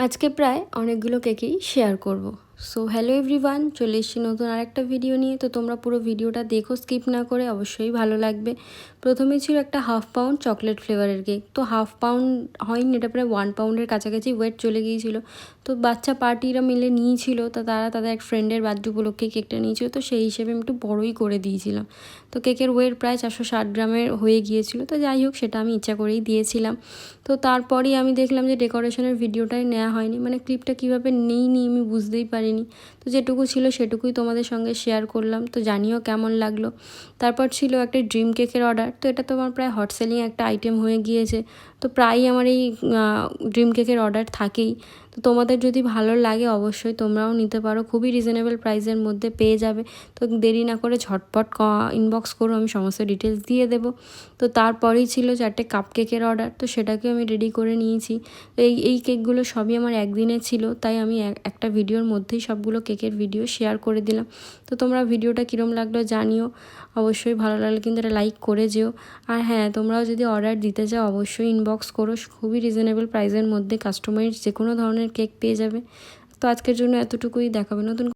আজকে প্রায় অনেকগুলো কেকই শেয়ার করব। সো হ্যালো এভরিওয়ান, চলে এসেছি নতুন আরেকটা ভিডিও নিয়ে। তো তোমরা পুরো ভিডিওটা দেখো, স্কিপ না করে, অবশ্যই ভালো লাগবে। প্রথমে ছিল একটা 1/2 পাউন্ড চকলেট ফ্লেভারের কেক। তো 1/2 পাউন্ড হয়নি, এটা প্রায় 1 পাউন্ডের কাছাকাছি ওয়েট চলে গিয়েছিলো। তো বাচ্চা পার্টিরা মিলে নিয়েছিল, তো তারা তাদের এক ফ্রেন্ডের বার্থডে উপলক্ষে কেকটা নিয়েছিল, তো সেই হিসেবে আমি একটু বড়োই করে দিয়েছিলাম। তো কেকের ওয়েট প্রায় 460 গ্রামের হয়ে গিয়েছিল। তো যাই হোক, সেটা আমি ইচ্ছা করেই দিয়েছিলাম। তো তারপরেই আমি দেখলাম যে ডেকোরেশনের ভিডিওটাই নেওয়া হয়নি, মানে ক্লিপটা কীভাবে নিইনি আমি বুঝতেই পারিনি। তো যেটুকু ছিল সেটুকুই তোমাদের সঙ্গে শেয়ার করলাম, তো জানিও কেমন লাগলো। তারপর ছিল একটা ড্রিম কেকের অর্ডার। তো এটা তো আমার প্রায় হট সেলিং একটা আইটেম হয়ে গিয়েছে। তো প্রায়ই আমার এই ড্রিম কেকের অর্ডার থাকেই। তো তোমাদের যদি ভালো লাগে অবশ্যই তোমরাও নিতে পারো, খুবই রিজনেবল প্রাইসের মধ্যে পেয়ে যাবে। তো দেরি না করে ঝটপট ইনবক্স করো, আমি সমস্ত ডিটেলস দিয়ে দেবো। তো তারপরেই ছিল 4টে কাপ কেকের অর্ডার। তো সেটাকেও আমি রেডি করে নিয়েছি। তো এই কেকগুলো সবই আমার একদিনে ছিল, তাই আমি একটা ভিডিওর মধ্যেই সবগুলো কেকের ভিডিও শেয়ার করে দিলাম। তো তোমরা ভিডিওটা কীরকম লাগলো জানিও, অবশ্যই ভালো লাগলে কিন্তু এটা লাইক করে যেও। আর হ্যাঁ, তোমরাও যদি অর্ডার দিতে চাও অবশ্যই ইনবক্স করো, খুবই রিজনেবল প্রাইসের মধ্যে কাস্টমাইজ যে কোনো ধরনের কেক পেয়ে যাবে। তো আজকের জন্য এতটুকুই, দেখাবে নতুন